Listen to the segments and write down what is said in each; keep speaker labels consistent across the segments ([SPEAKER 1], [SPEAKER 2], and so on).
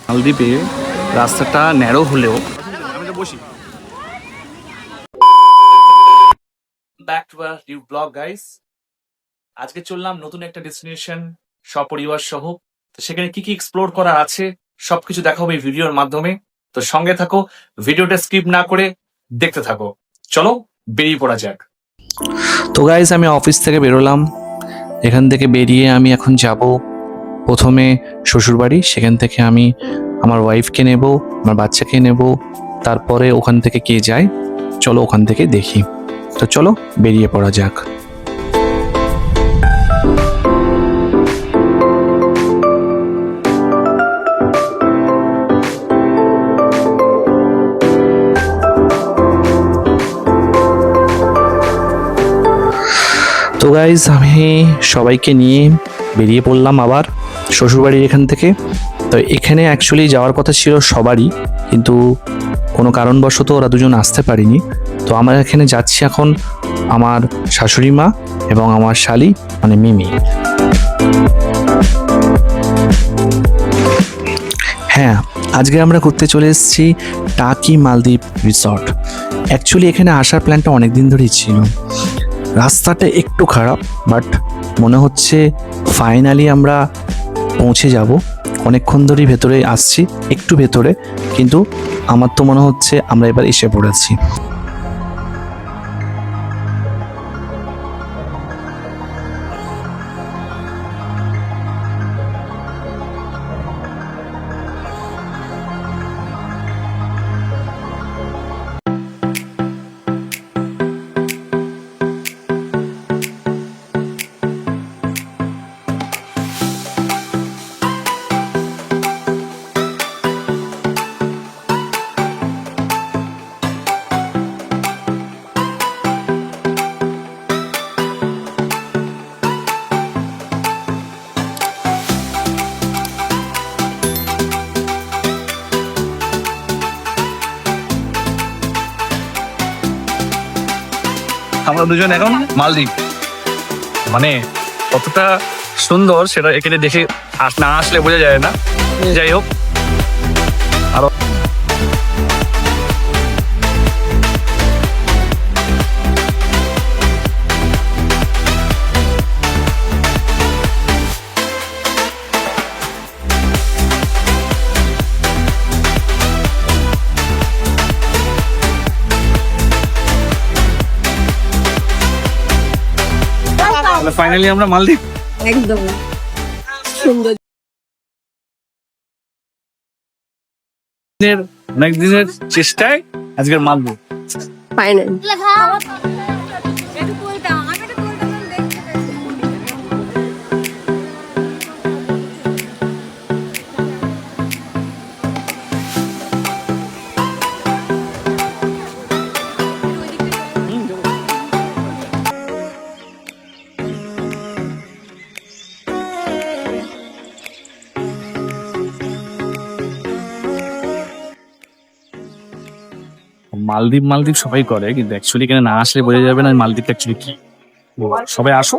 [SPEAKER 1] মালদ্বীপে রাস্তাটা ন্যারো হলেও back to a new blog guys. আজকে চললাম নতুন একটা ডেস্টিনেশন সপরিবার সহ। তো সেখানে কি কি এক্সপ্লোর করা আছে সবকিছু দেখা হবে এই ভিডিওর মাধ্যমে। তো সঙ্গে থাকো, ভিডিওটা স্কিপ না করে দেখতে থাকো। চলো বেরিয়ে পড়া যাক। তো গাইস আমি অফিস থেকে বেরোলাম। এখান থেকে বেরিয়ে আমি এখন যাব প্রথমে শ্বশুরবাড়ি। সেখান থেকে আমি আমার ওয়াইফকে নেব, আমার বাচ্চাকে নেব, তারপরে ওখান থেকে কে যায় চলো ওখান থেকে দেখি। তো চলো বেরিয়ে পড়া যাক। তো গাইজ আমি সবাইকে নিয়ে বেরিয়ে পড়লাম আবার শ্বশুরবাড়ির এখান থেকে। তো এখানে অ্যাকচুয়ালি যাওয়ার কথা ছিল সবারই, কিন্তু কোনো কারণবশত ওরা দুজন আসতে পারেনি। তো আমরা এখানে যাচ্ছি এখন আমার শাশুড়ি মা এবং আমার শালি মানে মিমি। হ্যাঁ, আজকে আমরা ঘুরতে চলে এসেছি টাকি মালদ্বীপ রিসর্ট। অ্যাকচুয়ালি এখানে আসার প্ল্যানটা অনেক দিন ধরেই ছিল। রাস্তাটা একটু খারাপ, বাট মনে হচ্ছে ফাইনালি আমরা পৌঁছে যাব। অনেকক্ষণ ধরেই ভেতরে আসছি, একটু ভেতরে, কিন্তু আমার তো মনে হচ্ছে আমরা এবার এসে পড়েছি। আমরা দুজন এখন মালদ্বীপ, মানে কতটা সুন্দর সেটা এখানে দেখে না আসলে বোঝা যায় না। যাই হোক, আরো ফাইনালি আমরা মালদ্বীপ
[SPEAKER 2] একদম সুন্দর।
[SPEAKER 1] অনেক দিনের চেষ্টায় আজকের মালদ্বীপ
[SPEAKER 2] ফাইনাল।
[SPEAKER 1] মালদ্বীপ মালদ্বীপ সবাই করে, কিন্তু অ্যাকচুয়ালি এখানে না আসলে বোঝা যাবে না মালদ্বীপটা অ্যাকচুয়ালি কি। সবাই আসো।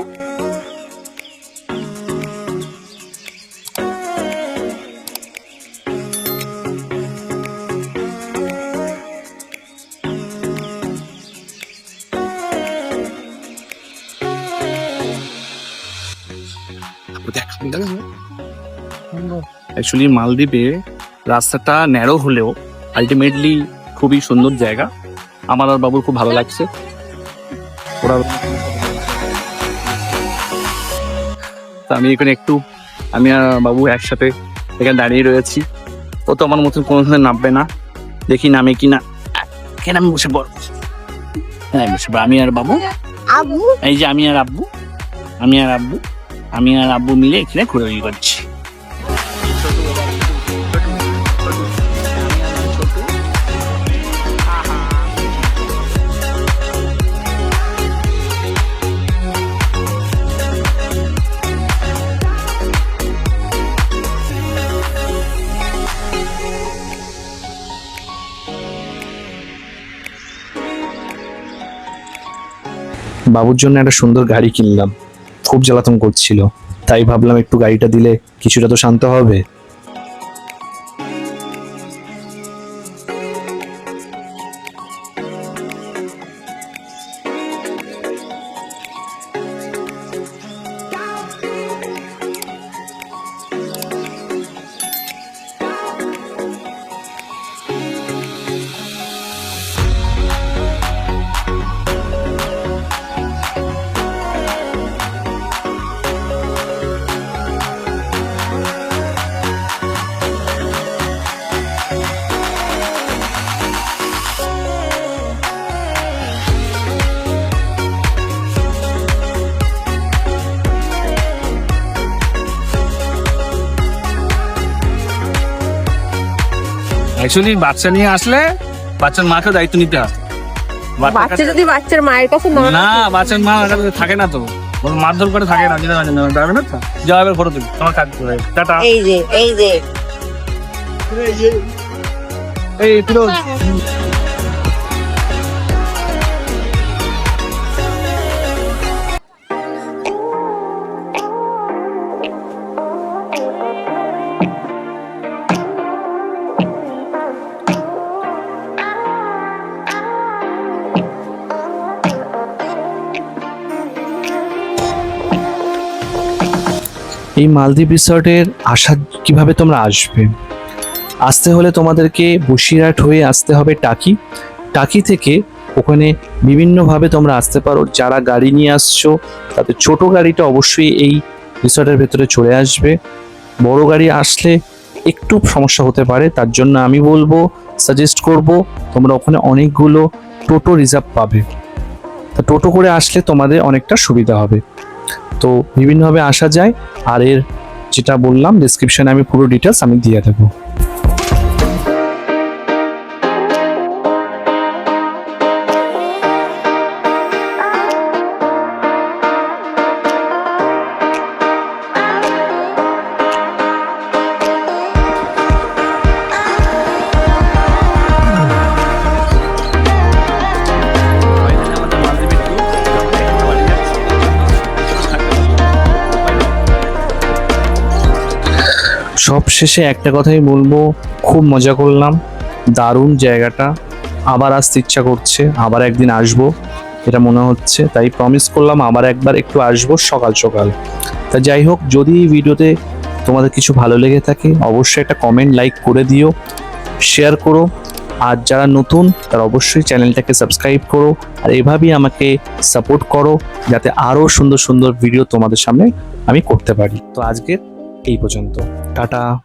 [SPEAKER 1] অ্যাকচুয়ালি মালদ্বীপে রাস্তাটা ন্যারো হলেও আলটিমেটলি খুবই সুন্দর জায়গা। আমার আর বাবুর খুব ভালো লাগছে। ওরা আমি এখানে একটু, আমি আর বাবু একসাথে এখানে দাঁড়িয়ে রয়েছি। ও তো আমার মতন কোনো নামবে না, দেখি নামে কি না। এখানে আমি বসে পড়ব, হ্যাঁ বসে পড়ব। আমি আর বাবু, এই যে আমি আর আব্বু, আমি আর আব্বু মিলে এখানে ঘোরাঘুরি করছি। বাবুর জন্য একটা সুন্দর গাড়ি কিনলাম, খুব জ্বালাতন করছিল, তাই ভাবলাম একটু গাড়িটা দিলে কিছুটা তো শান্ত হবে। অ্যাকচুয়ালি বাচ্চা নিয়ে আসলে বাচ্চার মাকে দায়িত্ব নিতে হয়। বাচ্চার
[SPEAKER 2] বাচ্চা
[SPEAKER 1] কাছে-
[SPEAKER 2] যদি বাচ্চার মায়ের কাছে
[SPEAKER 1] না বাচ্চার মা ওর কাছে থাকে না তো, ওর মারধর করে থাকে না, যাবে না তো। যাও এবার ফটো তুলি, তোমার কাজ করে টাটা।
[SPEAKER 2] এই যে
[SPEAKER 1] এই ফিরোজ,
[SPEAKER 3] এই মালদ্বীপ রিসর্টের আসা কিভাবে তোমরা আসবে? আসতে হলে তোমাদেরকে বসিরহাট হয়ে আসতে হবে টাকি। টাকি থেকে ওখানে বিভিন্নভাবে তোমরা আসতে পারো। যারা গাড়ি নিয়ে আসছো তাদের ছোট গাড়িটা অবশ্যই এই রিসর্টের ভেতরে চলে আসবে। বড় গাড়ি আসলে একটু সমস্যা হতে পারে, তার জন্য আমি বলবো, সাজেস্ট করব, তোমরা ওখানে অনেকগুলো টোটো রিজার্ভ পাবে। তা টোটো করে আসলে তোমাদের অনেকটা সুবিধা হবে। তো বিভিন্নভাবে আসা যায়, আর এর যেটা বললাম ডেসক্রিপশনে আমি পুরো ডিটেলস আমি দিয়ে দেবো। সব শেষে একটা কথাই বলবো, খুব মজা করলাম, দারুণ জায়গাটা, আবার আসতে ইচ্ছা করছে, আবার একদিন আসবো এটা মনে হচ্ছে, তাই প্রমিস করলাম আবার একবার একটু আসবো সকাল সকাল। তা যাই হোক, যদি এই ভিডিওতে তোমাদের কিছু ভালো লেগে থাকে অবশ্যই একটা কমেন্ট লাইক করে দিও, শেয়ার করো, আর যারা নতুন তারা অবশ্যই চ্যানেলটাকে সাবস্ক্রাইব করো, আর এভাবেই আমাকে সাপোর্ট করো যাতে আরও সুন্দর সুন্দর ভিডিও তোমাদের সামনে আমি করতে পারি। তো আজকের এই পর্যন্ত, টাটা।